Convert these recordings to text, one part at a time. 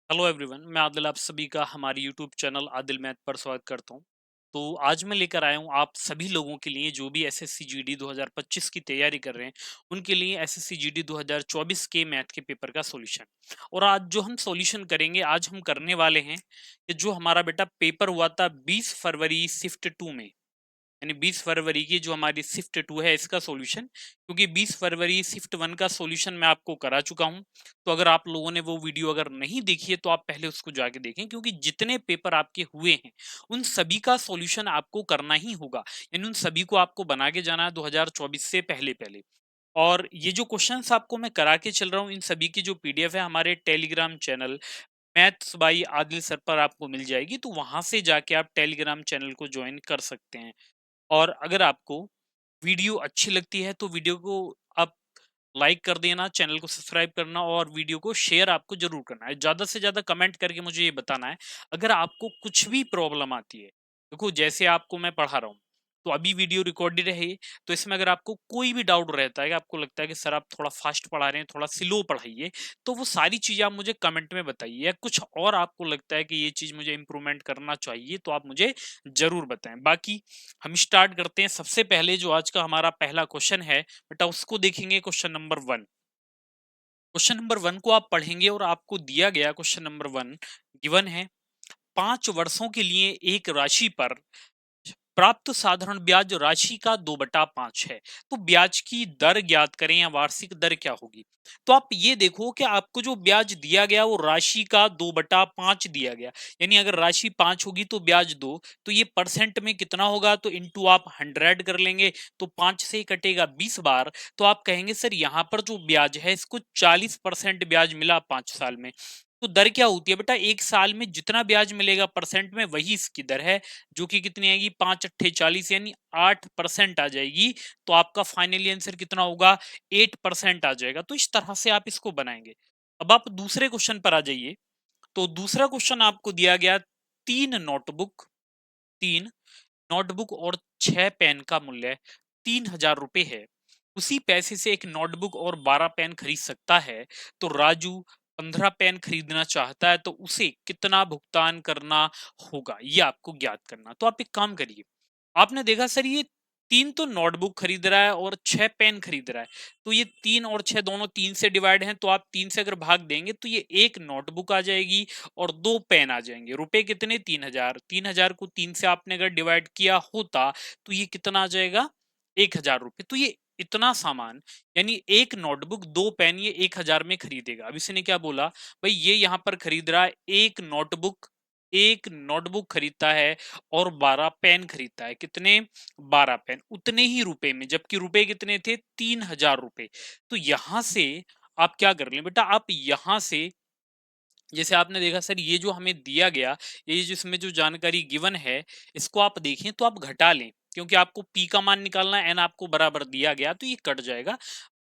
Hello everyone, मैं आदिल आप सभी का हमारे यूट्यूब चैनल आदिल मैथ पर स्वागत करता हूं। तो आज मैं लेकर आया हूं आप सभी लोगों के लिए जो भी एसएससी जीडी 2025 की तैयारी कर रहे हैं उनके लिए एसएससी जीडी 2024 के मैथ के पेपर का सॉल्यूशन। और आज जो हम सॉल्यूशन करेंगे, आज हम करने वाले हैं कि जो हमारा बेटा पेपर हुआ था 20 फरवरी शिफ्ट 2 में, यानी 20 फरवरी की जो हमारी शिफ्ट 2 है इसका सॉल्यूशन। क्योंकि 20 फरवरी शिफ्ट 1 का सॉल्यूशन मैं आपको करा चुका हूं। तो अगर आप लोगों ने वो वीडियो अगर नहीं देखी है तो आप पहले उसको जाके देखें, क्योंकि जितने पेपर आपके हुए हैं उन सभी का सॉल्यूशन आपको करना ही होगा। यानी उन सभी को आपको बना के जाना है 2024 से पहले पहले। और ये जो क्वेश्चंस आपको मैं करा के चल रहा हूँ इन सभी की जो पीडीएफ है हमारे Telegram channel maths by Adil sir पर आपको मिल जाएगी। तो वहां से जाके आप टेलीग्राम चैनल को ज्वाइन कर सकते हैं। और अगर आपको वीडियो अच्छी लगती है तो वीडियो को आप लाइक कर देना, चैनल को सब्सक्राइब करना और वीडियो को शेयर आपको जरूर करना है। ज्यादा से ज्यादा कमेंट करके मुझे ये बताना है अगर आपको कुछ भी प्रॉब्लम आती है। देखो, जैसे आपको मैं पढ़ा रहा हूँ तो अभी वीडियो रिकॉर्डेड है ये, तो इसमें अगर आपको कोई भी डाउट रहता है कि आपको लगता है कि सर आप थोड़ा फास्ट पढ़ा रहे हैं, थोड़ा स्लो पढ़ाइए, तो वो सारी चीजें आप मुझे कमेंट में बताइए। या कुछ और आपको लगता है कि ये चीज मुझे इंप्रूवमेंट करना चाहिए तो आप मुझे जरूर बताएं। बाकी हम स्टार्ट करते हैं। सबसे पहले जो आज का हमारा पहला क्वेश्चन है बेटा उसको देखेंगे, क्वेश्चन नंबर 1। क्वेश्चन नंबर 1 को आप पढ़ेंगे और आपको दिया गया क्वेश्चन नंबर 1 गिवन है। 5 वर्षों के लिए एक राशि पर प्राप्त साधारण ब्याज राशि का 2/5 है। तो ब्याज की दर ज्ञात करें या वार्षिक दर क्या होगी। तो आप ये देखो कि आपको जो ब्याज दिया गया वो राशि का 2/5 दिया गया। यानी अगर राशि 5 होगी तो ब्याज 2, तो ये परसेंट में कितना होगा, तो इंटू आप 100 कर लेंगे। तो 5 से ही कटेगा 20 बार। तो आप कहेंगे सर यहाँ पर जो ब्याज है इसको 40% ब्याज मिला 5 साल में। तो दर क्या होती है बेटा, एक साल में जितना ब्याज मिलेगा परसेंट में वही इसकी दर है, जो कि कितनी आएगी 5 अट्ठे 40, यानी 8% आ जाएगी। तो आपका फाइनली आंसर कितना होगा, 8% आ जाएगा। तो इस तरह से आप इसको बनाएंगे। अब आप दूसरे क्वेश्चन पर आ जाइए। तो दूसरा क्वेश्चन आपको दिया गया, तीन नोटबुक तीन नोटबुक और 6 पेन का मूल्य 3000 रुपए है। उसी पैसे से एक नोटबुक और 12 पेन खरीद सकता है। तो राजू 15 पेन खरीदना चाहता है, तो उसे कितना भुगतान करना होगा, ये आपको ज्ञात करना। तो आप एक काम करिए, आपने देखा सर ये तीन तो नोटबुक खरीद रहा है और 6 पेन खरीद रहा है। तो ये 3 और 6 दोनों 3 से डिवाइड हैं, तो आप 3 से अगर भाग देंगे तो ये एक नोटबुक आ जाएगी और 2 पेन आ जाएंगे। रुपए कितने, 3000। 3000 को 3 से आपने अगर डिवाइड किया होता तो ये कितना आ जाएगा, 1000 रुपए। तो ये इतना सामान, यानी एक नोटबुक 2 पेन, ये 1000 में खरीदेगा। अब इसने क्या बोला, भाई ये यहाँ पर खरीद रहा है एक नोटबुक खरीदता है और 12 पेन खरीदता है। कितने, 12 पेन, उतने ही रुपए में, जबकि रुपए कितने थे, 3000 रुपए। तो यहां से आप क्या कर लें बेटा, आप यहां से जैसे आपने देखा सर ये जो हमें दिया गया, ये जो इसमें जो जानकारी गिवन है इसको आप देखें तो आप घटा लें, क्योंकि आपको पी का मान निकालना है, एन आपको बराबर दिया गया, तो ये कट जाएगा।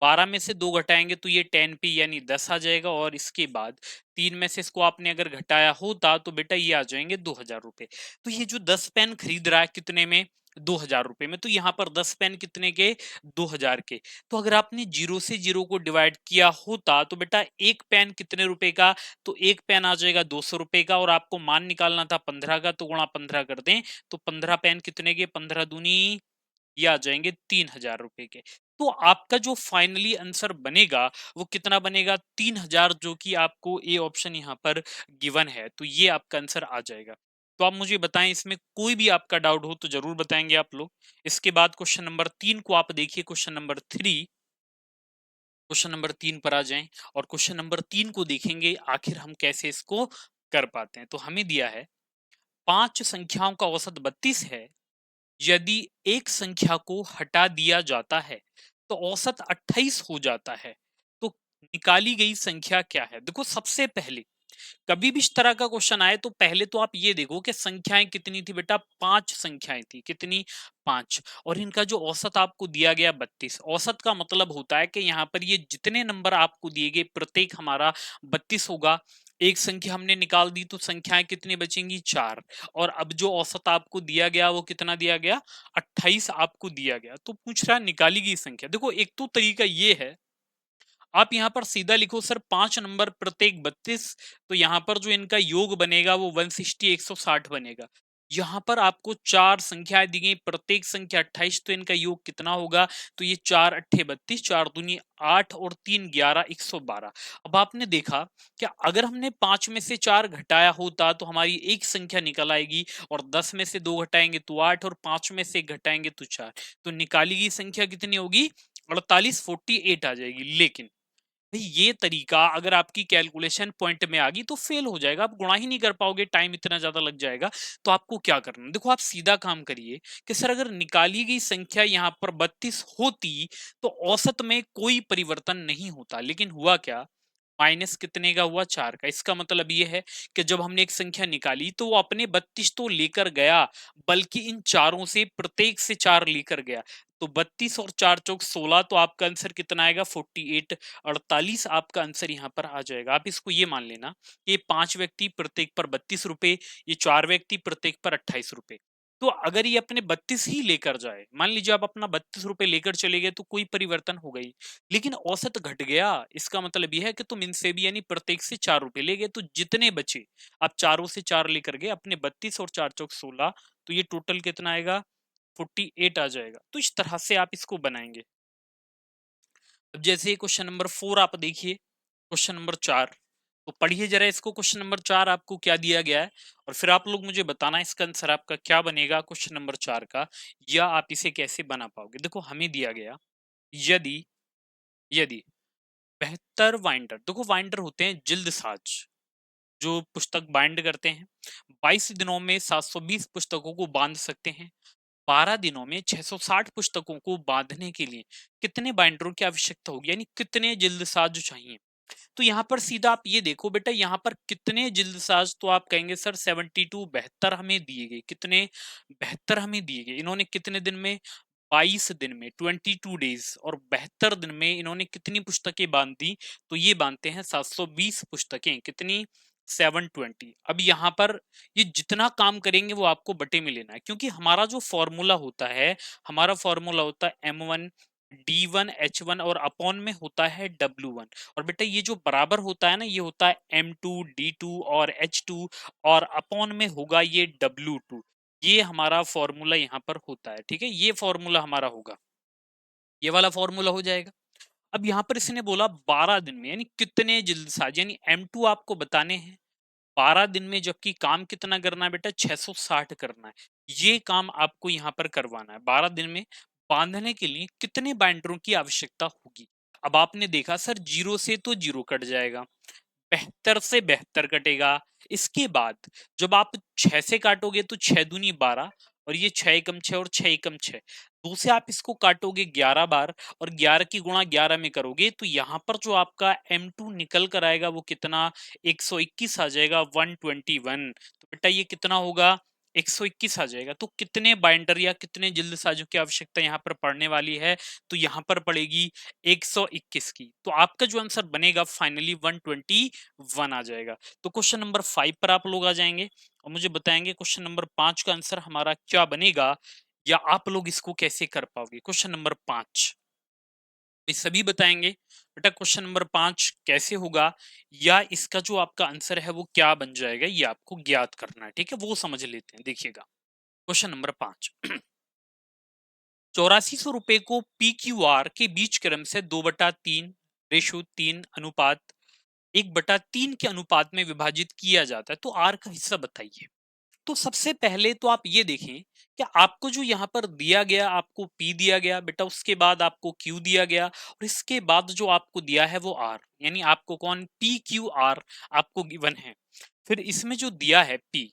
12 में से 2 घटाएंगे तो ये 10p यानी 10 आ जाएगा। और इसके बाद 3 में से इसको आपने अगर घटाया होता तो बेटा ये आ जाएंगे 2000 रुपए। तो ये जो 10 पेन खरीद रहा है कितने में, 2000 रुपए में, तो यहाँ पर 10 पेन कितने के, 2000 के। तो अगर आपने 0 से 0 को डिवाइड किया होता तो बेटा एक पेन कितने रुपए का, तो एक पेन आ जाएगा 200 रुपए का। और आपको मान निकालना था 15 का, तो गुणा 15 कर दें तो 15 पेन कितने के, 15 दूनी, ये आ जाएंगे 3000 रुपए के। तो आपका जो फाइनली आंसर बनेगा वो कितना बनेगा, 3000, जो कि आपको ए ऑप्शन यहाँ पर गिवन है। तो ये आपका आंसर आ जाएगा। तो आप मुझे बताएं, इसमें कोई भी आपका डाउट हो तो जरूर बताएंगे आप लोग। इसके बाद क्वेश्चन नंबर 3 को आप देखिए, क्वेश्चन नंबर 3 पर आ जाएं और क्वेश्चन नंबर 3 को देखेंगे आखिर हम कैसे इसको कर पाते हैं। तो हमें दिया है 5 संख्याओं का औसत 32 है। यदि एक संख्या को हटा दिया जाता है तो औसत 28 हो जाता है। तो निकाली गई संख्या क्या है। देखो, सबसे पहले कभी भी इस तरह का क्वेश्चन आए तो पहले तो आप ये देखो कि संख्याएं कितनी थी बेटा, 5 संख्याएं थी। कितनी, 5। और इनका जो औसत आपको दिया गया 32। औसत का मतलब होता है कि यहाँ पर ये जितने नंबर आपको दिए गए प्रत्येक हमारा 32 होगा। एक संख्या हमने निकाल दी तो संख्याएं कितनी बचेंगी, 4। और अब जो औसत आपको दिया गया वो कितना दिया गया, 28 आपको दिया गया। तो पूछ रहा है निकाली गई संख्या। देखो, एक तो तरीका ये है, आप यहाँ पर सीधा लिखो सर 5 नंबर प्रत्येक 32, तो यहाँ पर जो इनका योग बनेगा वो 160 160 बनेगा। यहाँ पर आपको 4 संख्याएं दी गई, प्रत्येक संख्या 28, तो इनका योग कितना होगा? तो ये 4 अट्ठे 32, 4 दूनी 8 और 3 11 112। अब आपने देखा कि अगर हमने 5 में से 4 घटाया होता तो हमारी एक संख्या निकल आएगी, और 10 में से 2 घटाएंगे तो 8, और 5 में से 1 घटाएंगे तो 4, तो निकाली गई संख्या कितनी होगी? 48 48 आ जाएगी। लेकिन भाई ये तरीका अगर आपकी कैलकुलेशन पॉइंट में आ गई तो फेल हो जाएगा, आप गुणा ही नहीं कर पाओगे, टाइम इतना ज्यादा लग जाएगा। तो आपको क्या करना है? देखो आप सीधा काम करिए कि सर अगर निकाली गई संख्या यहाँ पर 32 होती तो औसत में कोई परिवर्तन नहीं होता, लेकिन हुआ क्या? माइनस कितने का हुआ? 4 का। इसका मतलब ये है कि जब हमने एक संख्या निकाली तो वो अपने 32 तो लेकर गया, बल्कि इन चारों से प्रत्येक से 4 लेकर गया। तो 32 और 4 चौक 16, तो आपका आंसर कितना आएगा? 48, 48 आपका आंसर यहाँ पर आ जाएगा। आप इसको ये मान लेना, ये 5 व्यक्ति प्रत्येक पर 32 रुपए, ये 4 व्यक्ति प्रत्येक पर 28 रुपए। तो अगर ये अपने 32 ही लेकर जाए, मान लीजिए आप अपना 32 रुपए लेकर चले गए, तो कोई परिवर्तन हो गई, लेकिन औसत घट गया। इसका मतलब यह है कि तुम इनसे भी यानी प्रत्येक से 4 रुपए ले गए, तो जितने बचे आप चारों से 4 लेकर गए, अपने 32 और 4 चौक 16, तो ये टोटल कितना आएगा? 48 आ जाएगा। तो इस तरह से आप इसको बनाएंगे। अब जैसे क्वेश्चन नंबर 4 आप देखिए, क्वेश्चन नंबर 4, तो पढ़िए जरा इसको। क्वेश्चन नंबर 4 आपको क्या दिया गया है, और फिर आप लोग मुझे बताना इसका आंसर आपका क्या बनेगा क्वेश्चन नंबर 4 का, या आप इसे कैसे बना पाओगे। देखो हमें दिया गया, यदि यदि बेहतर वाइंडर, देखो वाइंडर होते हैं जिल्द साज जो पुस्तक बाइंड करते हैं, 22 दिनों में 720 पुस्तकों को बांध सकते हैं। 12 दिनों में 660 पुस्तकों को बांधने के लिए कितने बाइंडरों की आवश्यकता होगी, यानी कितने जिल्द साज चाहिए। तो यहाँ पर सीधा आप ये देखो बेटा, यहाँ पर कितने जिल्द साज, तो आप कहेंगे सर 72, 72 हमें दिए गए। कितने? 72 हमें दिए गए। इन्होंने कितने दिन में? 22 दिन में, 22 डेज, और 72 दिन में इन्होंने कितनी पुस्तकें बांध दी? तो ये बांधते हैं 720 पुस्तकें। कितनी? 720। अब यहाँ पर ये जितना काम करेंगे वो आपको बटे में लेना है, क्योंकि हमारा जो फॉर्मूला होता है, हमारा फॉर्मूला होता है M1 D1 H1, और अपॉन में होता है W1। और बेटा ये जो बराबर होता है ना, ये होता है M2 D2 और H2, और अपॉन में होगा ये W2। ये हमारा फॉर्मूला यहाँ पर होता है, ठीक है, ये फॉर्मूला हमारा होगा, ये वाला फॉर्मूला हो जाएगा। अब यहाँ पर इसने बोला 12 दिन में, यानी कितने जल्दसाज, यानी M2 आपको बताने हैं 12 दिन में, जबकि काम कितना करना है बेटा? 660 करना है। ये काम आपको यहाँ पर करवाना है। 12 दिन में बांधने के लिए कितने बाइंडरों की आवश्यकता होगी? अब आपने देखा सर, जीरो से तो जीरो कट जाएगा, 72 से 72 कटेगा। इसके बाद जब आप 6 से काटोगे तो 6 दूनी 12, और ये 6 एकम 6 और 6 एकम 6, दो से आप इसको काटोगे 11 बार, और 11 की गुणा 11 में करोगे तो यहाँ पर जो आपका M2 निकल कर आएगा वो कितना? 121 आ जाएगा, 121। तो बेटा ये कितना होगा? 121 आ जाएगा। तो कितने बाइंडर या कितने जिल्द साजों की आवश्यकता यहाँ पर पड़ने वाली है? तो यहाँ पर पड़ेगी 121 की। तो आपका जो आंसर बनेगा फाइनली 121 आ जाएगा। तो क्वेश्चन नंबर 5 पर आप लोग आ जाएंगे और मुझे बताएंगे क्वेश्चन नंबर 5 का आंसर हमारा क्या बनेगा, या आप लोग इसको कैसे कर पाओगे। क्वेश्चन नंबर 5 ये सभी बताएंगे बेटा, क्वेश्चन नंबर 5 कैसे होगा, या इसका जो आपका आंसर है वो क्या बन जाएगा, ये आपको ज्ञात करना है, ठीक है, वो समझ लेते हैं। देखिएगा क्वेश्चन नंबर 5, 8400 रुपए को PQR के बीच क्रम से 2/3 रेशो 3 अनुपात 1/3 के अनुपात में विभाजित किया जाता है, तो आर का हिस्सा बताइए। तो सबसे पहले तो आप ये देखें कि आपको जो यहाँ पर दिया गया, आपको P दिया गया बेटा, उसके बाद आपको Q दिया गया, और इसके बाद जो आपको दिया है वो R, यानी आपको कौन? PQR आपको गिवन है। फिर इसमें जो दिया है P,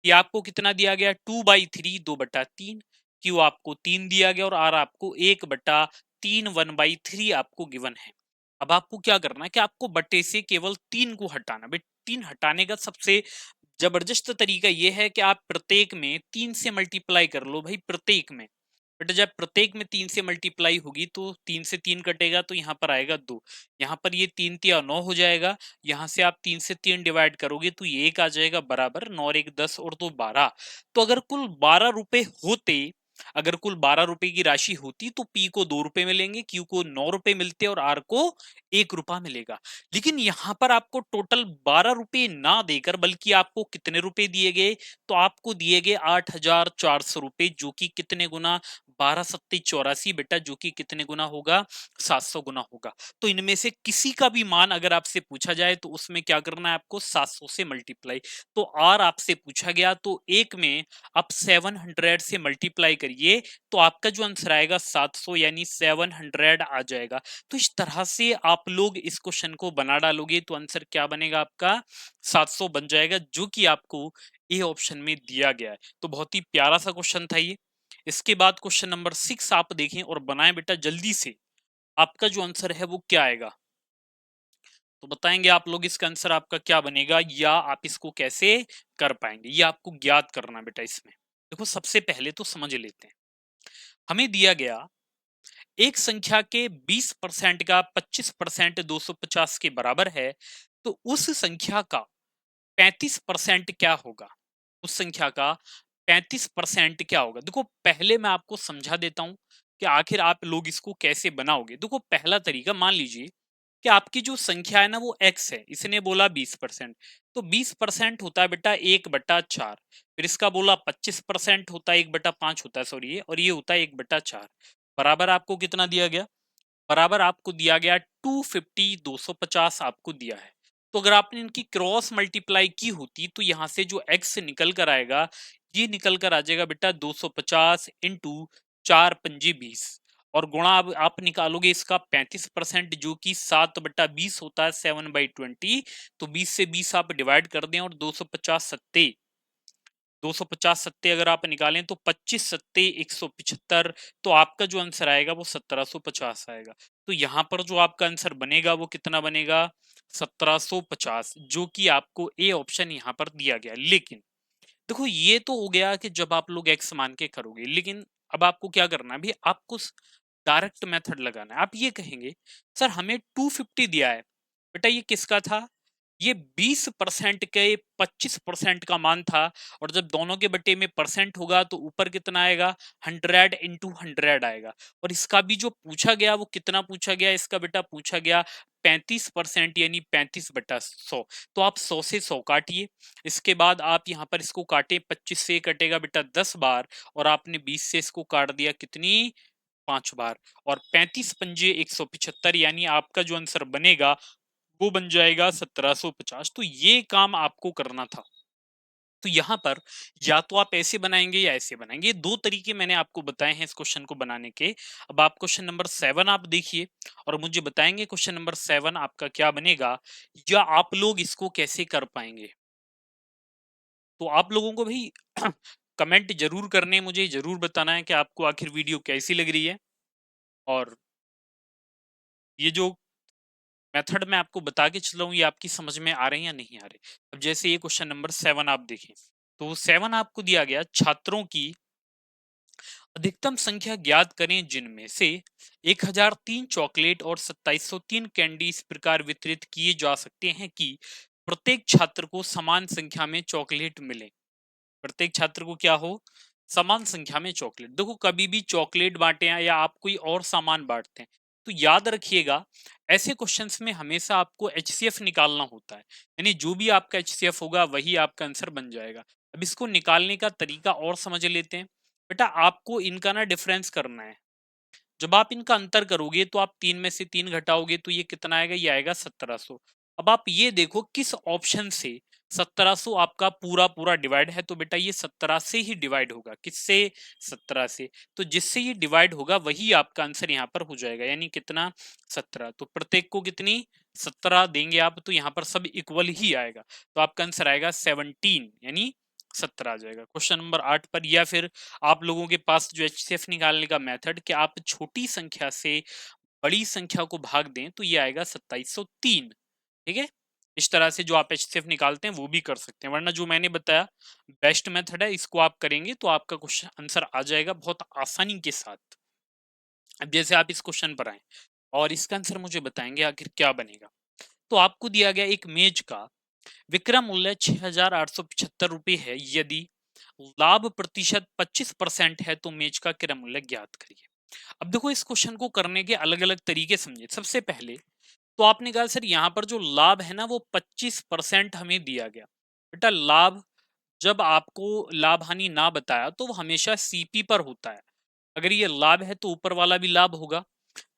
ये आपको कितना दिया गया? 2/3, 2/3। Q आपको 3 दिया गया, और R आपको 1/3, 1/3 आपको गिवन है। अब आपको क्या करना है कि आपको बटे से केवल 3 को हटाना। बेटा 3 हटाने का सबसे जबरदस्त तरीका यह है कि आप प्रत्येक में 3 से मल्टीप्लाई कर लो भाई, प्रत्येक में। बेटा जब प्रत्येक में 3 से मल्टीप्लाई होगी तो 3 से 3 कटेगा, तो यहाँ पर आएगा 2। यहाँ पर ये 3 तिया 9 हो जाएगा। यहाँ से आप 3 से 3 डिवाइड करोगे तो ये 1 आ जाएगा, बराबर 9 और 1 10 और 2 12। तो अगर कुल 12 रुपए होते अगर कुल 12 रुपए की राशि होती तो पी को 2 रुपए मिलेंगे, क्यू को 9 रुपए मिलते और आर को 1 रुपया मिलेगा। लेकिन यहां पर आपको टोटल 12 रुपए ना देकर बल्कि आपको कितने रुपए दिए गए, तो आपको दिए गए 8,400 रुपए, जो कि कितने गुना, 12 सत्ते 84 बेटा, जो कि कितने गुना होगा, 700 गुना होगा। तो इनमें से किसी का भी मान अगर आपसे पूछा जाए तो उसमें क्या करना है आपको, 700 से मल्टीप्लाई। तो आर आपसे पूछा गया तो एक में आप 700 से मल्टीप्लाई करिए तो आपका जो आंसर आएगा 700, यानी 700 आ जाएगा। तो इस तरह से आप लोग इस क्वेश्चन को बना डालोगे तो आंसर क्या बनेगा आपका, 700 बन जाएगा, जो कि आपको ए ऑप्शन में दिया गया है। तो बहुत ही प्यारा सा क्वेश्चन था ये। इसके बाद क्वेश्चन नंबर 6 आप देखें और बनाएं बेटा जल्दी से। आपका जो आंसर है वो क्या आएगा, तो बताएंगे आप लोग इसका आंसर आपका क्या बनेगा, या आप इसको कैसे कर पाएंगे, ये आपको ज्ञात करना बेटा। इसमें देखो सबसे पहले तो समझ लेते हैं, हमें दिया गया एक संख्या के 20% का 25% 250 के बराबर है, तो उस संख्या का 35% क्या होगा, उस संख्या का 35% क्या होगा। देखो पहले मैं आपको समझा देता हूं कि आखिर आप लोग इसको कैसे बनाओगे। देखो पहला तरीका, मान लीजिए कि आपकी जो संख्या है ना वो x है, इसने बोला 20%, तो 20% होता है बेटा 1/4, फिर इसका बोला 25% होता है 1/5 होता है, सॉरी ये, और ये होता है 1/4, बराबर आपको कितना दिया गया, बराबर आपको दिया गया 250, 250 आपको दिया है। तो अगर आपने इनकी क्रॉस मल्टीप्लाई की होती तो यहां से जो x निकल कर आएगा, ये निकल कर आ जाएगा बेटा 250 इंटू 4×5 20, और गुणा अब आप निकालोगे इसका 35%, जो कि 7/20 होता है, 7/20। तो 20 से 20 आप डिवाइड कर दें और 250 सत्ते अगर आप निकालें तो 25 सत्ते 175, तो आपका जो आंसर आएगा वो 1750 आएगा। तो यहां पर जो आपका आंसर बनेगा वो कितना बनेगा, 1750, जो कि आपको ए ऑप्शन यहां पर दिया गया। लेकिन देखो ये तो हो गया कि जब आप लोग एक्स मान के करोगे, लेकिन अब आपको क्या करना है, अभी आपको डायरेक्ट मेथड लगाना है। आप ये कहेंगे सर हमें 250 दिया है, बेटा ये किसका था, ये 20% के 25% का मान था, और जब दोनों के बटे में परसेंट होगा तो ऊपर कितना आएगा, 100 × 100 आएगा। और इसका भी जो पूछा गया वो कितना पूछा गया, इसका बेटा पूछा गया 35%, यानी 35/100। तो आप 100 से 100 काटिए, इसके बाद आप यहाँ पर इसको काटे, 25 से कटेगा बेटा 10 बार, और आपने 20 से इसको काट दिया कितनी, 5 बार, और 35×5 = 175, यानी आपका जो आंसर बनेगा वो बन जाएगा 1750। तो ये काम आपको करना था। तो यहां पर या तो आप ऐसे बनाएंगे या ऐसे बनाएंगे, दो तरीके मैंने आपको बताए हैं इस क्वेश्चन को बनाने के। अब आप क्वेश्चन नंबर 7 आप देखिए और मुझे बताएंगे क्वेश्चन नंबर 7 आपका क्या बनेगा, या आप लोग इसको कैसे कर पाएंगे। तो आप लोगों को भाई कमेंट जरूर करने, मुझे जरूर बताना है कि आपको आखिर वीडियो कैसी लग रही है, और ये जो मेथड मैं आपको बता के चल रहा हूँ ये आपकी समझ में आ रहे हैं या नहीं आ रहे। अब जैसे ये क्वेश्चन नंबर 7 आप देखें, तो 7 आपको दिया गया, छात्रों की अधिकतम संख्या ज्ञात करें जिनमें से 1003 चॉकलेट और 2703 कैंडी इस प्रकार वितरित किए जा सकते हैं कि प्रत्येक छात्र को समान संख्या में चॉकलेट मिले। प्रत्येक छात्र को क्या हो, समान संख्या में चॉकलेट। देखो कभी भी चॉकलेट बांटे हैं या आप कोई और सामान बांटते हैं तो याद रखिएगा ऐसे क्वेश्चंस में हमेशा आपको एचसीएफ निकालना होता है, यानी जो भी आपका एचसीएफ होगा वही आपका आंसर बन जाएगा। अब इसको निकालने का तरीका और समझ लेते हैं। बेटा आपको इनका ना डिफरेंस करना है, जब आप इनका अंतर करोगे तो आप 3 में से 3 घटाओगे तो ये कितना आएगा, ये आएगा 1700। अब आप ये देखो किस ऑप्शन से 1700 आपका पूरा पूरा डिवाइड है, तो बेटा ये 17 से ही डिवाइड होगा, किससे, 17 से। तो जिससे ये डिवाइड होगा वही आपका आंसर यहाँ पर हो जाएगा, यानी कितना, 17। तो प्रत्येक को कितनी, 17 देंगे आप, तो यहाँ पर सब इक्वल ही आएगा, तो आपका आंसर आएगा 17, यानी 17 आ जाएगा क्वेश्चन नंबर 8 पर। या फिर आप लोगों के पास जो एचसीएफ निकालने का मेथड कि आप छोटी संख्या से बड़ी संख्या को भाग दें तो ये आएगा 2703। ठीक है, इस तरह से जो आप एचसीएफ निकालते हैं वो भी कर सकते हैं, वरना जो मैंने बताया बेस्ट मेथड है, इसको आप करेंगे तो आपका क्वेश्चन आंसर आ जाएगा बहुत आसानी के साथ। अब जैसे आप इस क्वेश्चन पर आए और इसका आंसर मुझे बताएंगे आखिर क्या बनेगा। तो आपको दिया गया एक मेज का विक्रय मूल्य 6,875 रुपये है, यदि लाभ प्रतिशत 25% है तो मेज का क्रय मूल्य ज्ञात करिए। अब देखो इस क्वेश्चन को करने के अलग अलग तरीके समझे। सबसे पहले तो आपने कहा सर यहाँ पर जो लाभ है ना वो 25% हमें दिया गया। बेटा लाभ जब आपको लाभ हानि ना बताया तो वो हमेशा सीपी पर होता है। अगर ये लाभ है तो ऊपर वाला भी लाभ होगा।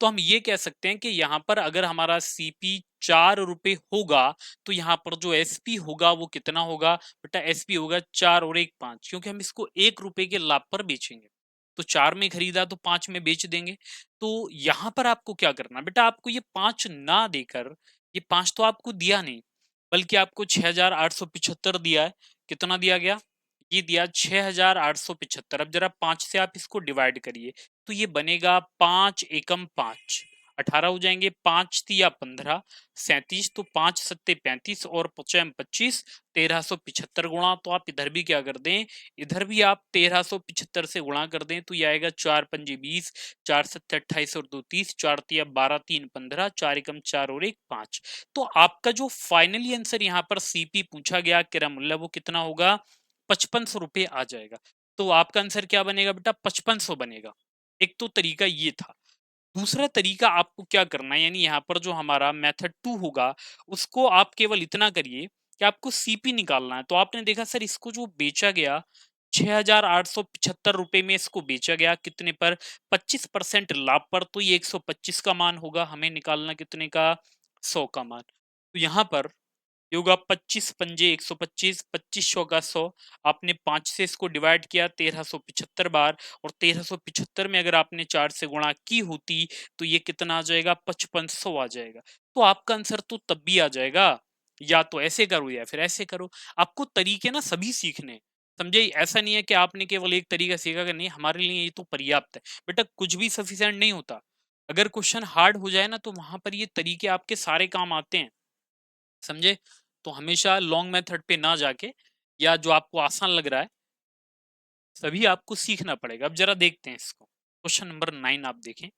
तो हम ये कह सकते हैं कि यहाँ पर अगर हमारा सीपी 4 रुपए होगा तो यहाँ पर जो एसपी होगा वो कितना होगा? बेटा एसपी होगा 4 और 1 5, क्योंकि हम इसको 1 रुपए के लाभ पर बेचेंगे। तो 4 में खरीदा तो 5 में बेच देंगे। तो यहाँ पर आपको क्या करना बेटा, आपको ये 5 ना देकर, ये 5 तो आपको दिया नहीं बल्कि आपको 6,875 दिया है। कितना दिया गया? ये दिया 6,875। अब जरा 5 से आप इसको डिवाइड करिए तो ये बनेगा 5 एकम 5, 18 हो जाएंगे। 5 तिया 15, 37, तो 5 सत्ते 35 और 5 25, 1375 गुणा। तो आप इधर भी क्या कर दें, इधर भी आप 1375 से गुणा कर दें तो ये आएगा 4 पंजे 20, 4 सत्ते 28 और 2 30, 4 तिया 12, 3 15, 4 एकम 4 और 1 5। तो आपका जो फाइनली आंसर यहाँ पर सीपी पूछा गया क्रय मूल्य वो कितना होगा? 5500 रुपये आ जाएगा। तो आपका आंसर क्या बनेगा बेटा? 5500 बनेगा। एक तो तरीका ये था। दूसरा तरीका आपको क्या करना है, यानी यहाँ पर जो हमारा मेथड 2 होगा उसको आप केवल इतना करिए कि आपको सीपी निकालना है। तो आपने देखा सर इसको जो बेचा गया 6,875 रुपए में इसको बेचा गया, कितने पर? 25% लाभ पर। तो ये 125 का मान होगा, हमें निकालना कितने का? 100 का मान। तो यहाँ पर ये होगा 25 पंजे 125, 2500 का 100। आपने 5 से इसको डिवाइड किया 1375 बार, और 1375 में अगर आपने 4 से गुणा की होती तो ये कितना आ जाएगा? 5500 आ जाएगा। तो आपका आंसर तो तब भी आ जाएगा, या तो ऐसे करो या फिर ऐसे करो। आपको तरीके ना सभी सीखने हैं, समझे? ऐसा नहीं है कि आपने केवल एक तरीका सीखा कि नहीं हमारे लिए ये तो पर्याप्त है। बेटा कुछ भी सफिशिएंट नहीं होता। अगर क्वेश्चन हार्ड हो जाए ना तो वहां पर ये तरीके आपके सारे काम आते हैं, समझे? तो हमेशा लॉन्ग मेथड पे ना जाके, या जो आपको आसान लग रहा है सभी आपको सीखना पड़ेगा। अब जरा देखते हैं इसको। क्वेश्चन नंबर 9 आप देखें।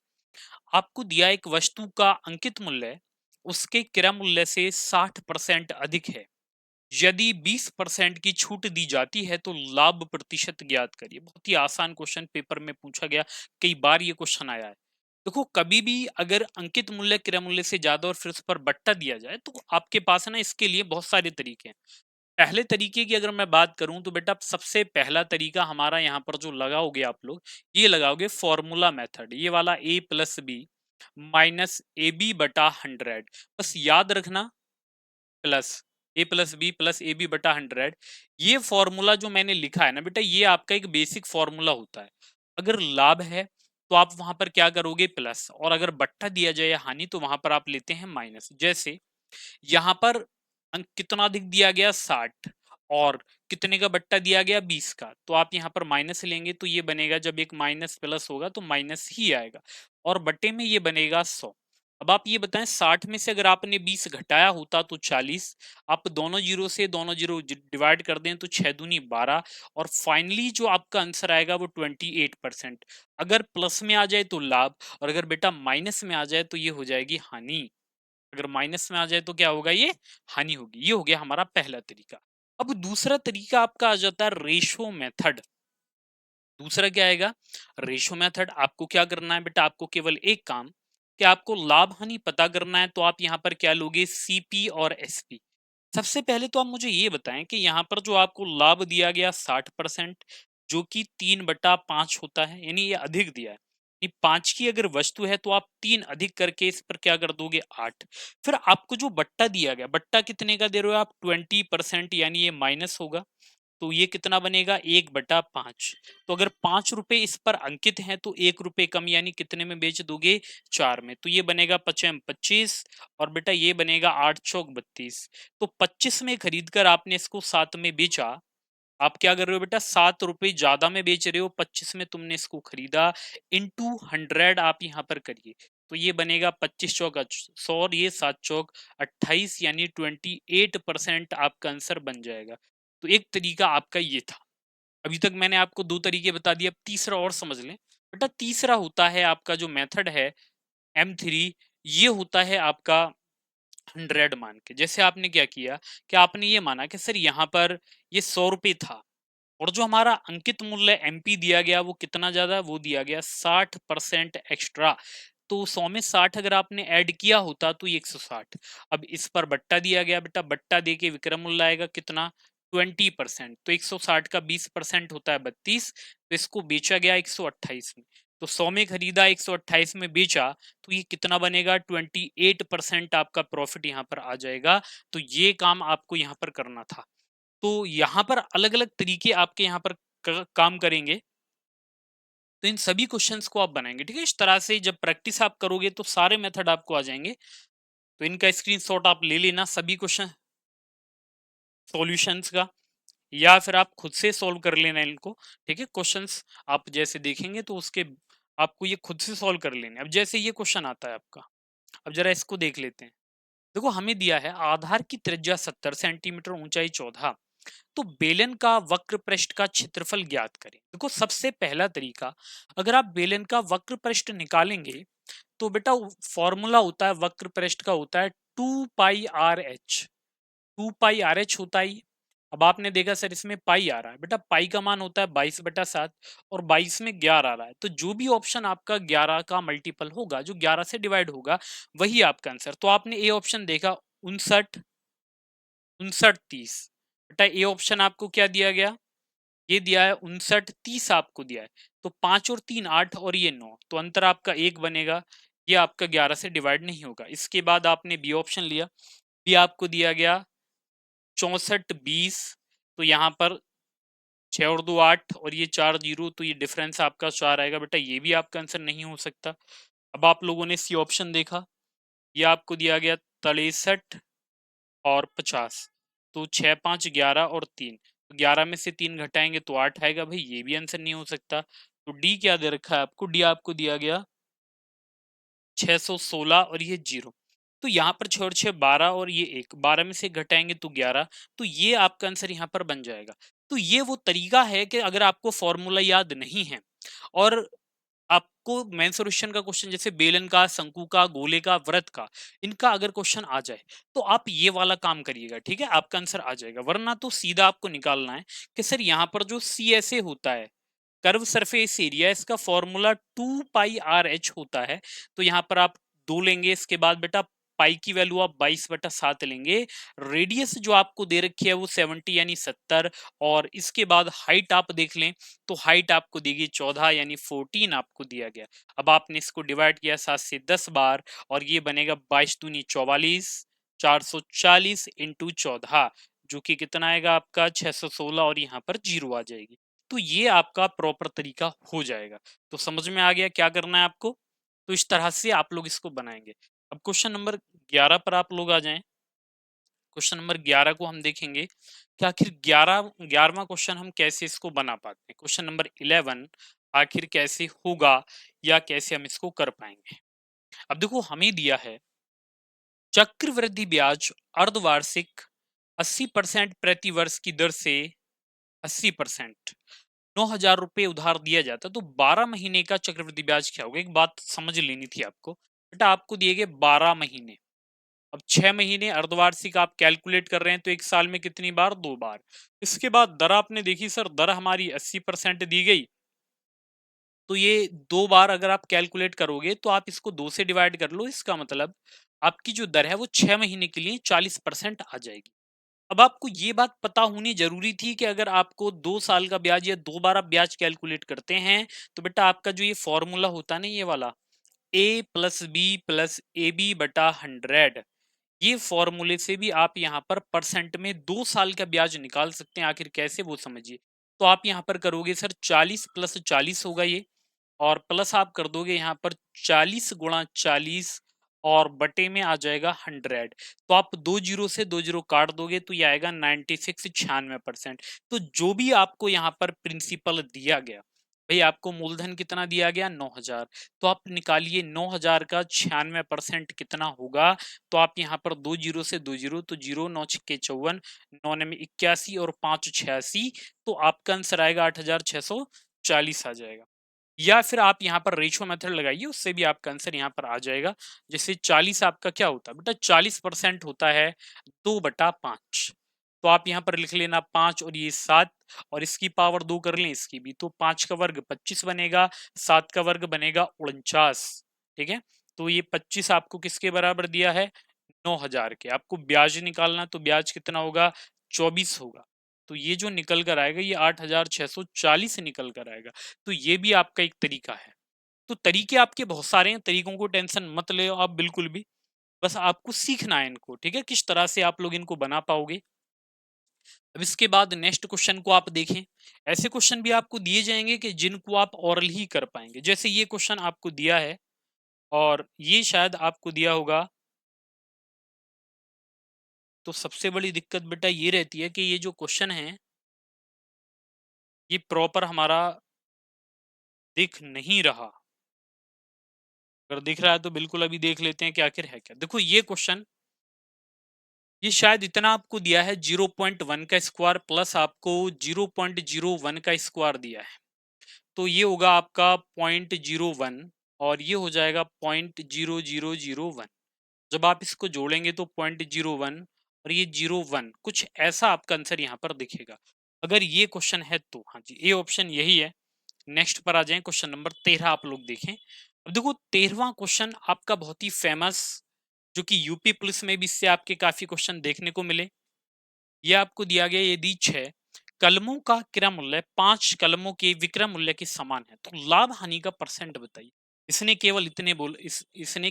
आपको दिया एक वस्तु का अंकित मूल्य उसके क्रय मूल्य से 60% अधिक है। यदि 20% की छूट दी जाती है तो लाभ प्रतिशत ज्ञात करिए। बहुत ही आसान क्वेश्चन पेपर में पूछा गया, कई बार ये क्वेश्चन आया है। देखो कभी भी अगर अंकित मूल्य क्रय मूल्य से ज्यादा और फिर उस पर बट्टा दिया जाए तो आपके पास है ना, इसके लिए बहुत सारे तरीके हैं। पहले तरीके की अगर मैं बात करूं तो बेटा सबसे पहला तरीका हमारा यहाँ पर जो लगाओगे आप लोग, ये लगाओगे फॉर्मूला मेथड, ये वाला a plus B minus A B बटा 100। बस याद रखना, प्लस a+b+ab/100। ये फॉर्मूला जो मैंने लिखा है ना बेटा, ये आपका एक बेसिक फॉर्मूला होता है। अगर लाभ है तो आप वहां पर क्या करोगे? प्लस, और अगर बट्टा दिया जाए या हानि तो वहां पर आप लेते हैं माइनस। जैसे यहाँ पर अंक कितना अधिक दिया गया? 60, और कितने का बट्टा दिया गया? 20 का। तो आप यहाँ पर माइनस लेंगे तो ये बनेगा, जब एक माइनस प्लस होगा तो माइनस ही आएगा, और बट्टे में ये बनेगा 100। अब आप ये बताएं 60 में से अगर आपने 20 घटाया होता तो 40। आप दोनों जीरो से दोनों जीरो डिवाइड कर दें तो 6 दूनी 12, और फाइनली जो आपका आंसर आएगा वो 28%। अगर प्लस में आ जाए तो लाभ, और अगर बेटा माइनस में आ जाए तो ये हो जाएगी हानि। अगर माइनस में आ जाए तो क्या होगा? ये हानि होगी। ये हो गया हमारा पहला तरीका। अब दूसरा तरीका आपका आ जाता है रेशो मेथड। दूसरा क्या आएगा? Ratio method. आपको क्या करना है बेटा? आपको केवल एक काम, कि आपको लाभ हानि पता करना है। तो आप यहाँ पर क्या लोगे? सीपी और एसपी। सबसे पहले तो आप मुझे ये बताएं कि यहाँ पर जो आपको लाभ दिया गया 60%, जो कि 3/5 होता है, यानी ये अधिक दिया है। ये 5 की अगर वस्तु है तो आप 3 अधिक करके इस पर क्या कर दोगे? 8। फिर आपको जो बट्टा दिया गया, बट्टा कितने का दे रहे हो आप? 20%, यानी ये माइनस होगा। तो ये कितना बनेगा? 1/5। तो अगर 5 रुपए इस पर अंकित हैं तो 1 रुपए कम, यानी कितने में बेच दोगे? 4 में। तो ये बनेगा 5 25, और बेटा ये बनेगा 8 चौक 32। तो 25 में खरीद कर आपने इसको 7 में बेचा। आप क्या कर रहे हो बेटा? 7 रुपए ज्यादा में बेच रहे हो। 25 में तुमने इसको खरीदा, इंटू 100 आप यहाँ पर करिए। तो ये बनेगा 25 चौक 100, और ये 7 चौक 28, यानी 28% आपका आंसर बन जाएगा। तो एक तरीका आपका ये था। अभी तक मैंने आपको 2 तरीके बता दिए, अब तीसरा और समझ लें। बेटा तीसरा होता है आपका जो मेथड है M3, ये होता है आपका 100 मान के। जैसे आपने क्या किया कि आपने ये माना कि सर यहाँ पर ये 100 रुपए था, और जो हमारा अंकित मूल्य एमपी दिया गया वो कितना ज्यादा, वो दिया गया 60% एक्स्ट्रा। तो 100 में 60 अगर आपने ऐड किया होता तो ये 160। अब इस पर बट्टा दिया गया, बेटा बट्टा दे के विक्रम मूल्य आएगा कितना, 20%। तो 160 का 20% होता है 32। तो इसको बेचा गया 128 में। तो 100 में खरीदा, 128 में बेचा, तो ये कितना बनेगा, 28% आपका प्रॉफिट यहाँ पर आ जाएगा। तो ये काम आपको यहाँ पर करना था। तो यहाँ पर अलग अलग तरीके आपके यहाँ पर काम करेंगे। तो इन सभी क्वेश्चंस को आप बनाएंगे, ठीक है। इस तरह से जब प्रैक्टिस आप करोगे तो सारे मेथड आपको आ जाएंगे। तो इनका स्क्रीनशॉट आप ले लेना सभी क्वेश्चन सॉल्यूशंस का, या फिर आप खुद से सॉल्व कर लेना इनको, ठीक है। क्वेश्चंस आप जैसे देखेंगे तो उसके आपको ये खुद से सॉल्व कर लेने। अब जैसे ये क्वेश्चन आता है आपका, अब जरा इसको देख लेते हैं। देखो हमें दिया है आधार की त्रिज्या 70 सेंटीमीटर, ऊंचाई 14, तो बेलन का वक्र पृष्ठ का क्षेत्रफल ज्ञात करें। देखो सबसे पहला तरीका, अगर आप बेलन का वक्र पृष्ठ निकालेंगे तो बेटा फॉर्मूला होता है वक्र पृष्ठ का, होता है 2 पाई आर एच। 2 पाई आर एच होता है। अब आपने देखा सर इसमें पाई आ रहा है, बेटा पाई का मान होता है 22/7, और 22 में 11 आ रहा है। तो जो भी ऑप्शन आपका 11 का मल्टीपल होगा, जो 11 से डिवाइड होगा, वही आपका आंसर। तो आपने ए ऑप्शन देखा 59, 59, 30। बेटा ए ऑप्शन आपको क्या दिया गया, ये दिया है 59, 30 आपको दिया है। तो 5 और 3 8 और ये 9, तो अंतर आपका 1 बनेगा। ये आपका 11 से डिवाइड नहीं होगा। इसके बाद आपने बी ऑप्शन लिया, बी आपको दिया गया 64, 20। तो यहाँ पर 6 और 2 8 और ये 4 0, तो ये डिफरेंस आपका 4 आएगा। बेटा ये भी आपका आंसर नहीं हो सकता। अब आप लोगों ने सी ऑप्शन देखा, ये आपको दिया गया 63 और 50। तो 6 5 11 और 3, 11 में से 3 घटाएंगे तो 8 आएगा। भाई ये भी आंसर नहीं हो सकता। तो डी क्या दे रखा है आपको, डी आपको दिया गया 616 और ये 0। तो यहाँ पर 6 और 6 12 और ये 1, 12 में से घटाएंगे तो 11। तो ये आपका आंसर यहाँ पर बन जाएगा। तो ये वो तरीका है कि अगर आपको फॉर्मूला याद नहीं है और आपको मेन सॉल्यूशन का क्वेश्चन, जैसे बेलन का, शंकु का, गोले का, वृत्त का, इनका अगर क्वेश्चन आ जाए तो आप ये वाला काम करिएगा, ठीक है, आपका आंसर आ जाएगा। वरना तो सीधा आपको निकालना है कि सर यहाँ पर जो सी एस ए होता है, कर्व सरफेस एरिया, इसका फॉर्मूला 2 पाई आर एच होता है। तो यहाँ पर आप 2 लेंगे, इसके बाद बेटा पाई की वैल्यू आप 22/7 लेंगे। रेडियस जो आपको दे रखी है वो 70 यानी 70, और इसके बाद हाइट आप देख लें तो हाइट आपको देगी 14 यानी 14 आपको दिया गया। अब आपने इसको डिवाइड किया 7 से 10 बार, और ये बनेगा 22 दूनी 44, 440 इंटू 14, जो कि कितना आएगा आपका 616, और यहाँ पर 0 आ जाएगी। तो ये आपका प्रॉपर तरीका हो जाएगा। तो समझ में आ गया क्या करना है आपको। तो इस तरह से आप लोग इसको बनाएंगे। अब क्वेश्चन नंबर 11 पर आप लोग आ जाएं। क्वेश्चन नंबर 11 को हम देखेंगे कि आखिर 11वां क्वेश्चन हम कैसे इसको बना पाते हैं। क्वेश्चन नंबर 11 आखिर कैसे होगा या कैसे हम इसको कर पाएंगे। अब देखो हमें दिया है चक्रवृद्धि ब्याज अर्धवार्षिक 80% प्रति वर्ष की दर से 80%, 9,000 रुपए उधार दिया जाता, तो 12 महीने का चक्रवृद्धि ब्याज क्या होगा। एक बात समझ लेनी थी आपको, बेटा आपको दिए गए 12 महीने। अब 6 महीने अर्धवार्षिक आप कैलकुलेट कर रहे हैं, तो एक साल में कितनी बार, 2 बार। इसके बाद दर आपने देखी, सर दर हमारी 80% दी गई, तो ये 2 बार अगर आप कैलकुलेट करोगे तो आप इसको 2 से डिवाइड कर लो। इसका मतलब आपकी जो दर है वो 6 महीने के लिए 40% आ जाएगी। अब आपको ये बात पता होनी जरूरी थी कि अगर आपको 2 साल का ब्याज या 2 बार आप ब्याज कैलकुलेट करते हैं, तो बेटा आपका जो ये फॉर्मूला होता है ना, ये वाला A+B+AB/100, ये फॉर्मूले से भी आप यहाँ पर परसेंट में 2 साल का ब्याज निकाल सकते हैं। आखिर कैसे वो समझिए। तो आप यहाँ पर करोगे सर 40 + 40 होगा ये, और प्लस आप कर दोगे यहाँ पर 40 × 40, और बटे में आ जाएगा 100। तो आप 2 जीरो से 2 जीरो काट दोगे तो ये आएगा 96, 96%। तो जो भी आपको यहाँ पर प्रिंसिपल दिया गया, भाई आपको मूलधन कितना दिया गया, 9,000। तो आप निकालिए 9,000 का 96% कितना होगा। तो आप यहाँ पर 2 जीरो से 2 जीरो, तो 0 9 6 54, 9 में 81 और 5 86, तो आपका आंसर आएगा 8,640 आ जाएगा। या फिर आप यहाँ पर रेशियो मेथड लगाइए, उससे भी आपका आंसर यहाँ पर आ जाएगा। जैसे 40 आपका क्या होता है बेटा, 40% होता है 2/5। तो आप यहाँ पर लिख लेना 5 और ये 7 और इसकी पावर 2 कर लें इसकी भी, तो 5 का वर्ग 25 बनेगा, 7 का वर्ग बनेगा 49। ठीक है, तो ये 25 आपको किसके बराबर दिया है, 9,000 के। आपको ब्याज निकालना, तो ब्याज कितना होगा, 24 होगा। तो ये जो निकल कर आएगा ये 8,640 निकल कर आएगा। तो ये भी आपका एक तरीका है। तो तरीके आपके बहुत सारे हैं, तरीकों को टेंशन मत ले आप बिल्कुल भी, बस आपको सीखना है इनको। ठीक है, किस तरह से आप लोग इनको बना पाओगे। अब इसके बाद नेक्स्ट क्वेश्चन को आप देखें। ऐसे क्वेश्चन भी आपको दिए जाएंगे कि जिनको आप ओरल ही कर पाएंगे। जैसे ये क्वेश्चन आपको दिया है और ये शायद आपको दिया होगा। तो सबसे बड़ी दिक्कत बेटा ये रहती है कि ये जो क्वेश्चन है ये प्रॉपर हमारा दिख नहीं रहा। अगर दिख रहा है तो बिल्कुल अभी देख लेते हैं कि आखिर है क्या। देखो ये क्वेश्चन, ये शायद इतना आपको दिया है 0.1 का स्क्वायर प्लस आपको 0.01 का स्क्वायर दिया है। तो ये होगा आपका 0.01 और ये हो जाएगा 0.0001। जब आप इसको जोड़ेंगे तो 0.01 और ये 01, कुछ ऐसा आपका आंसर यहाँ पर दिखेगा अगर ये क्वेश्चन है तो। हाँ जी, ये ऑप्शन यही है। नेक्स्ट पर आ जाए, क्वेश्चन नंबर 13 आप लोग देखें। अब देखो 13वां क्वेश्चन आपका बहुत ही फेमस, जो कि यूपी पुलिस में भी इससे आपके काफी क्वेश्चन देखने को मिले। ये आपको दिया गया, यदि 6 कलमों का क्रय मूल्य 5 कलमों के विक्रय मूल्य के समान है तो लाभ हानि का परसेंट बताइए। इसने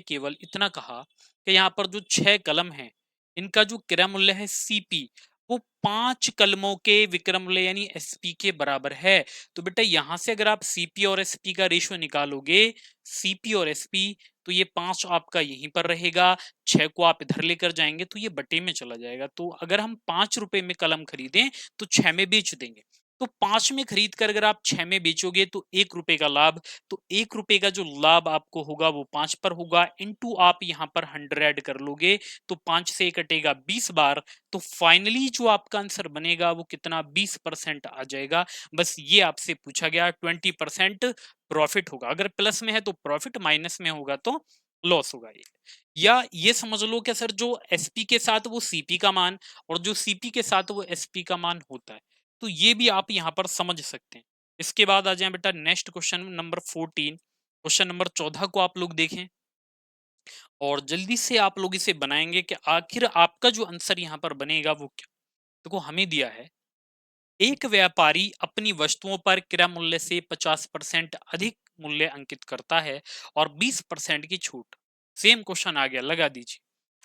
केवल इतना कहा कि यहाँ पर जो 6 कलम है इनका जो क्रय मूल्य है सीपी वो 5 कलमों के विक्रय मूल्य यानी एसपी के बराबर है। तो बेटा यहां से अगर आप सीपी और एसपी का रेशियो निकालोगे, सीपी और एसपी, तो ये 5 आपका यहीं पर रहेगा, 6 को आप इधर लेकर जाएंगे तो ये बटे में चला जाएगा। तो अगर हम 5 रुपए में कलम खरीदें तो 6 में बेच देंगे। तो 5 में खरीद कर अगर आप 6 में बेचोगे तो 1 रुपए का लाभ। तो 1 रुपए का जो लाभ आपको होगा वो 5 पर होगा, इनटू आप यहाँ पर 100 कर लोगे तो 5 से कटेगा 20 बार। तो फाइनली जो आपका आंसर बनेगा वो कितना, 20% आ जाएगा। बस ये आपसे पूछा गया, 20% प्रॉफिट होगा। अगर प्लस में है तो प्रॉफिट, माइनस में होगा तो लॉस होगा। ये या ये समझ लो कि सर जो एसपी के साथ वो सीपी का मान और जो सीपी के साथ वो एसपी का मान होता है। तो ये भी आप यहाँ पर समझ सकते हैं। इसके बाद आ जाए बेटा next question number 14। Question number 14 को आप लोग देखें और जल्दी से आप लोग इसे बनाएंगे कि आखिर आपका जो आंसर यहाँ पर बनेगा वो क्या। देखो हमें दिया है, एक व्यापारी अपनी वस्तुओं पर क्रय मूल्य से 50% अधिक मूल्य अंकित करता है और 20% की छूट। सेम क्वेश्चन आ गया, लगा दीजिए।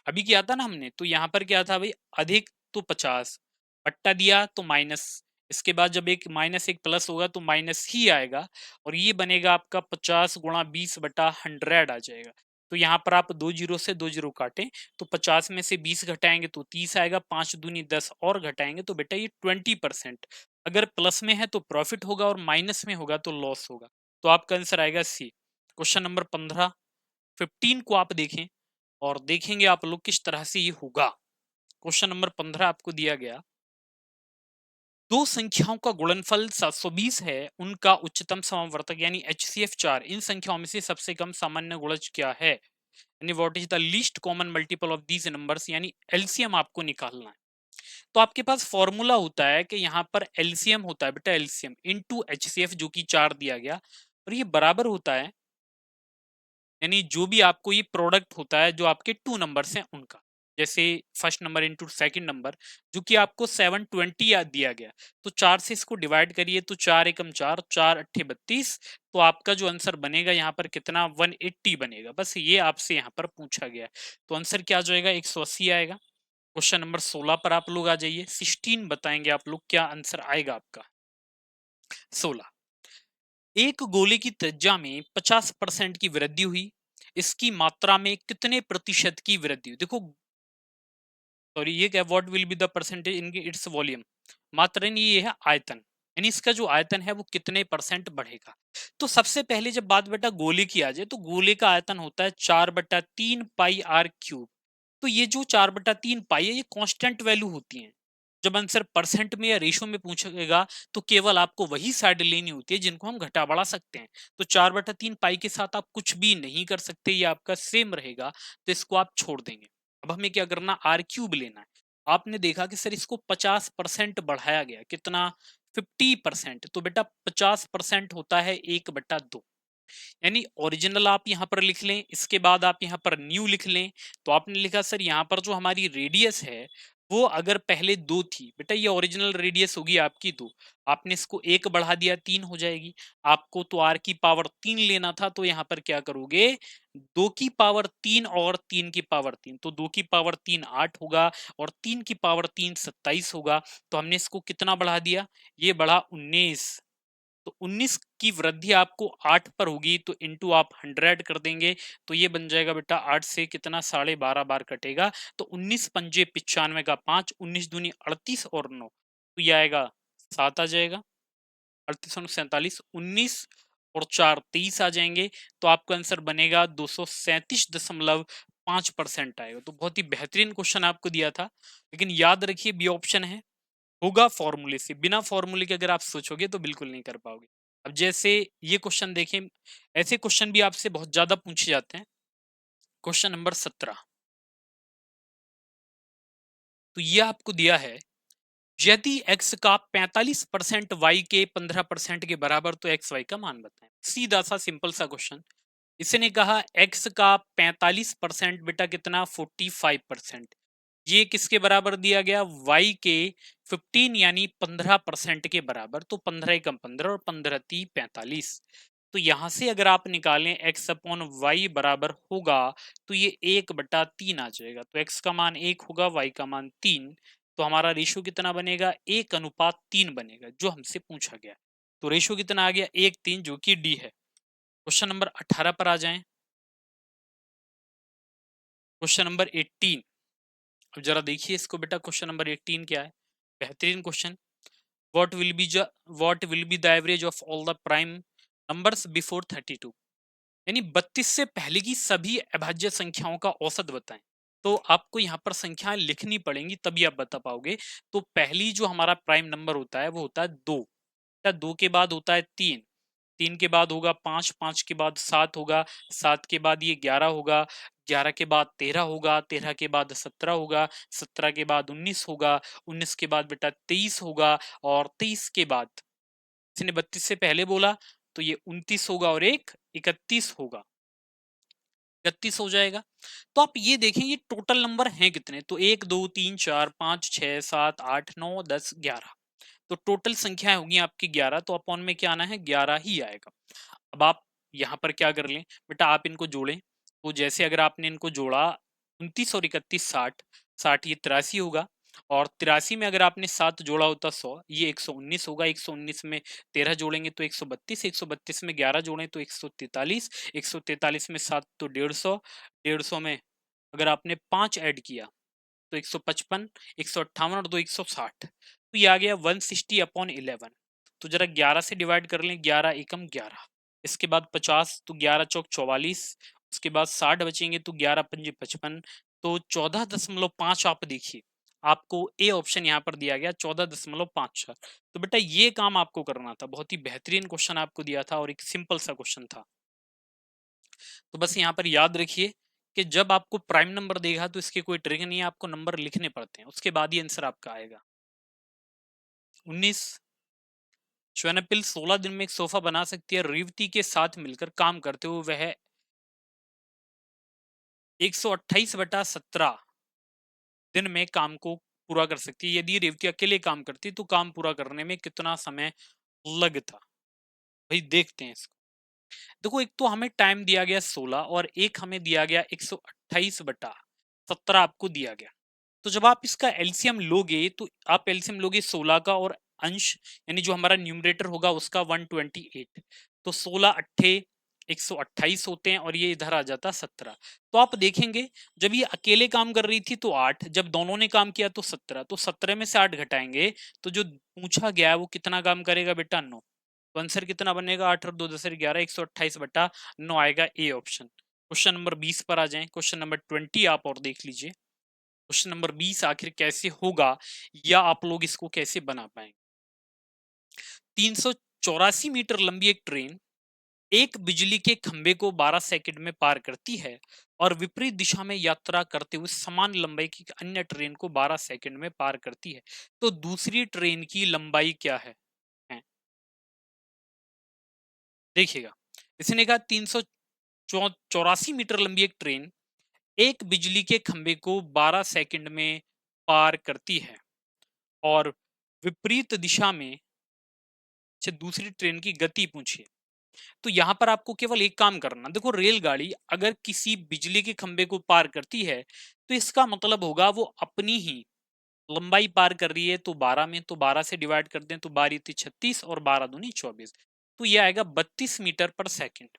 अभी क्या था ना हमने, तो यहाँ पर क्या था भाई, अधिक तो 50, पट्टा दिया तो माइनस, इसके बाद जब एक माइनस एक प्लस होगा तो माइनस ही आएगा और ये बनेगा आपका 50 गुणा 20/100 आ जाएगा। तो यहाँ पर आप 2 जीरो से 2 जीरो काटें तो 50 में से 20 घटाएंगे तो 30 आएगा, 5 दूनी 10 और घटाएंगे तो बेटा ये 20%। अगर प्लस में है तो प्रॉफिट होगा और माइनस में होगा तो लॉस होगा। तो आपका आंसर आएगा सी। क्वेश्चन नंबर 15 को आप देखें और देखेंगे आप लोग किस तरह से ये होगा। क्वेश्चन नंबर 15 आपको दिया गया, दो संख्याओं का गुणनफल 720 है, उनका उच्चतम समवर्तक यानी HCF 4 इन संख्याओं में से सबसे कम सामान्य गुणज क्या है, यानी what is the least common multiple of these numbers, यानी एलसीएम आपको निकालना है। तो आपके पास फॉर्मूला होता है कि यहाँ पर एलसीएम होता है बेटा, एलसीएम इनटू HCF जो कि 4 दिया गया और ये बराबर होता है, यानी जो भी आपको ये प्रोडक्ट होता है जो आपके 2 नंबर्स हैं उनका, जैसे first number into second number जो कि आपको 720 याद दिया गया। तो 4 से इसको डिवाइड करिए तो 4 एकम 4, 4 अट्ठे 32। तो आपका जो आंसर बनेगा यहाँ पर कितना, 180 बनेगा। बस ये आपसे यहाँ पर पूछा गया है। तो आंसर क्या हो जाएगा, 180 आएगा। क्वेश्चन नंबर 16 पर आप लोग आ जाइए। 16 बताएंगे आप लोग क्या आंसर आएगा आपका। 16, एक गोले की त्रिज्या में 50% की वृद्धि हुई, इसकी मात्रा में कितने प्रतिशत की वृद्धि हुई। देखो सॉरी, ये क्या, what will be the percentage in its volume, मात्रा नहीं, ये है आयतन, यानी इसका जो आयतन है वो कितने परसेंट बढ़ेगा। तो सबसे पहले जब बात बेटा गोले की आ जाए तो गोले का आयतन होता है 4/3 पाई r क्यूब। तो ये जो 4/3 पाई है ये कांस्टेंट वैल्यू होती है। जब आंसर परसेंट में या रेशो में पूछेगा तो केवल आपको वही साइड लेनी होती है जिनको हम घटा बढ़ा सकते हैं। तो 4/3 पाई के साथ आप कुछ भी नहीं कर सकते, ये आपका सेम रहेगा, तो इसको आप छोड़ देंगे। अब हमें क्या करना, r क्यूब लेना है। आपने देखा कि सर इसको 50% बढ़ाया गया, कितना 50%, तो बेटा 50% होता है 1/2। यानी ओरिजिनल आप यहाँ पर लिख लें, इसके बाद आप यहाँ पर न्यू लिख लें। तो आपने लिखा सर यहाँ पर जो हमारी रेडियस है वो अगर पहले 2 थी, बेटा ये ओरिजिनल रेडियस होगी आपकी 2, आपने इसको 1 बढ़ा दिया 3 हो जाएगी। आपको तो r की पावर 3 लेना था, तो यहाँ पर क्या करोगे, 2 की पावर 3 और 3 की पावर 3, तो 2 की पावर 3 8 होगा और 3 की पावर 3 27 होगा। तो हमने इसको कितना बढ़ा दिया, ये बढ़ा 19। तो 19 की वृद्धि आपको 8 पर होगी, तो इंटू आप 100 कर देंगे, तो ये बन जाएगा बेटा 8 से कितना 12.5 बार कटेगा, तो 19 पंजे 95 का 5, 19 दूनी 38 और 9, तो ये आएगा 7 आ जाएगा, 38 और 47, 19 और 4 23 आ जाएंगे। तो आपका आंसर बनेगा 237.5% आएगा। तो बहुत ही बेहतरीन क्वेश्चन आपको दिया था, लेकिन याद रखिए बी ऑप्शन है, होगा फॉर्मूले से, बिना फॉर्मूले के अगर आप सोचोगे तो बिल्कुल नहीं कर पाओगे। अब जैसे ये क्वेश्चन देखें, ऐसे क्वेश्चन भी आपसे बहुत ज्यादा पूछे जाते हैं। क्वेश्चन नंबर 17, तो ये आपको दिया है, यदि x का 45% y के 15% के बराबर तो एक्स वाई का मान बताएं। सीधा सा सिंपल सा क्वेश्चन। इसने कहा x का 45% बेटा कितना 45%, ये किसके बराबर दिया गया, y के 15 यानी 15% के बराबर, तो 15 एकम 15 और 15 ती 45। तो यहां से अगर आप निकालें x अपॉन वाई बराबर होगा, तो ये 1/3 आ जाएगा, तो x का मान 1 होगा, y का मान 3, तो हमारा रेशियो कितना बनेगा, 1:3 बनेगा, जो हमसे पूछा गया। तो रेशियो कितना आ गया, 1:3, जो कि डी है। क्वेश्चन नंबर 18 पर आ जाएं। क्वेश्चन नंबर 18, अब जरा देखिए इसको बेटा, क्वेश्चन नंबर 18 क्या है, बेहतरीन question. What will be the average of all the prime numbers before 32, यानी 32 से पहले की सभी अभाज्य संख्याओं का औसत बताएं। तो आपको यहाँ पर संख्याएं लिखनी पड़ेंगी तभी आप बता पाओगे। तो पहली जो हमारा प्राइम नंबर होता है वो होता है 2, 2 के बाद होता है 3, 3 के बाद होगा 5, 5 के बाद 7 होगा, 7 के बाद ये 11 होगा, 11 के बाद 13 होगा, 13 के बाद 17 होगा, 17 के बाद 19 होगा, 19 के बाद बेटा 23 होगा, और 23 के बाद, इसने 32 से पहले बोला तो ये 29 होगा और एक 31 होगा, 31 हो जाएगा। तो आप ये देखें ये टोटल नंबर हैं कितने, तो 1 2 3 4 5 6 7 8 9 10 11, तो टोटल संख्याएं होंगी आपकी 11, तो अपॉन में क्या आना है, 11 ही आएगा। अब आप यहाँ पर क्या कर लें बेटा, आप इनको जोड़ें, तो जैसे अगर आपने इनको जोड़ा 29 और 31 60, 60 ये 83 होगा, और 83 में अगर आपने 7 जोड़ा होता 100, ये 119 होगा, 119 में 13 जोड़ेंगे तो 132, 132 में 11 जोड़ें तो 143, 143 में 7 तो 150, 150 में अगर आपने 5 ऐड किया तो 155, 158 और 2 160, तो ये आ गया 160/11। तो जरा 11 से डिवाइड कर लें, 11 एकम 11, इसके बाद 50, तो 11 चौक 44, उसके बाद 60 बचेंगे, तो 11 पंजे 55, तो 14.5 आप देखिए, आपको ए ऑप्शन यहाँ पर दिया गया 14.5। तो बेटा ये काम आपको करना था, बहुत ही बेहतरीन क्वेश्चन आपको दिया था और एक सिंपल सा क्वेश्चन था। तो बस यहाँ पर याद रखिए कि जब आपको प्राइम नंबर देगा तो इसके कोई ट्रिक नहीं है, आपको नंबर लिखने पड़ते हैं, उसके बाद ही आंसर आपका आएगा। 19, श्वेनपिल 16 दिन में एक सोफा बना सकती है, रेवती के साथ मिलकर काम करते हुए वह 128/17 दिन में काम को पूरा कर सकती है। यदि रेवती अकेले काम करती तो काम पूरा करने में कितना समय लगता, भाई देखते हैं इसको। देखो एक तो हमें टाइम दिया गया 16 और एक हमें दिया गया 128/17 आपको दिया गया। तो जब आप इसका एलसीएम लोगे तो आप एलसीएम लोगे 16 का और अंश यानी जो हमारा न्यूमरेटर होगा उसका 128, तो 16 अट्ठे 128 होते हैं और ये इधर आ जाता 17। तो आप देखेंगे जब ये अकेले काम कर रही थी तो 8, जब दोनों ने काम किया तो 17, तो 17 में से 8 घटाएंगे तो जो पूछा गया है वो कितना काम करेगा बेटा 9। तो आंसर कितना बनेगा, 8 और 2 10 11, 128/9 आएगा, ए ऑप्शन। क्वेश्चन नंबर 20 पर आ जाएं। क्वेश्चन नंबर 20 आप और देख लीजिए। क्वेश्चन नंबर 20 आखिर कैसे होगा या आप लोग इसको कैसे बना पाएंगे। 384 मीटर लंबी एक ट्रेन एक बिजली के खंभे को 12 सेकंड में पार करती है और विपरीत दिशा में यात्रा करते हुए समान लंबाई की अन्य ट्रेन को 12 सेकंड में पार करती है, तो दूसरी ट्रेन की लंबाई क्या है? हैं, देखिएगा, इसने कहा 384 मीटर लंबी एक ट्रेन एक बिजली के खंभे को 12 सेकंड में पार करती है और विपरीत दिशा में से दूसरी ट्रेन की गति पूछिए। तो यहाँ पर आपको केवल एक काम करना, देखो रेलगाड़ी अगर किसी बिजली के खंभे को पार करती है तो इसका मतलब होगा वो अपनी ही लंबाई पार कर रही है। तो 12 में, तो 12 से डिवाइड कर दें तो 12 36 और 12 दूनी 24, तो ये आएगा 32 मीटर पर सेकंड।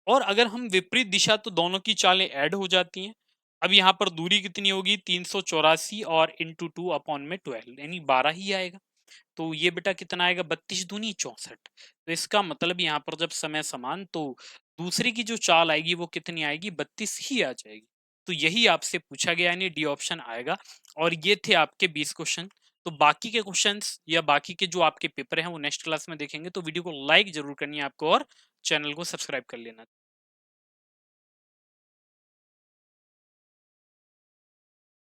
और अगर हम विपरीत दिशा, तो दोनों की चालें ऐड हो जाती हैं। अब यहाँ पर दूरी कितनी होगी, 384 और इंटू 2 अपॉन में 12, यानी 12 ही आएगा। तो ये बेटा कितना आएगा, 32 दूनी 64। तो इसका मतलब यहाँ पर जब समय समान, तो दूसरे की जो चाल आएगी वो कितनी आएगी, 32 ही आ जाएगी। तो यही आपसे पूछा गया, यानी डी ऑप्शन आएगा। और ये थे आपके 20 क्वेश्चन। तो बाकी के क्वेश्चंस या बाकी के जो आपके पेपर हैं वो नेक्स्ट क्लास में देखेंगे। तो वीडियो को लाइक जरूर करनी है आपको और चैनल को सब्सक्राइब कर लेना।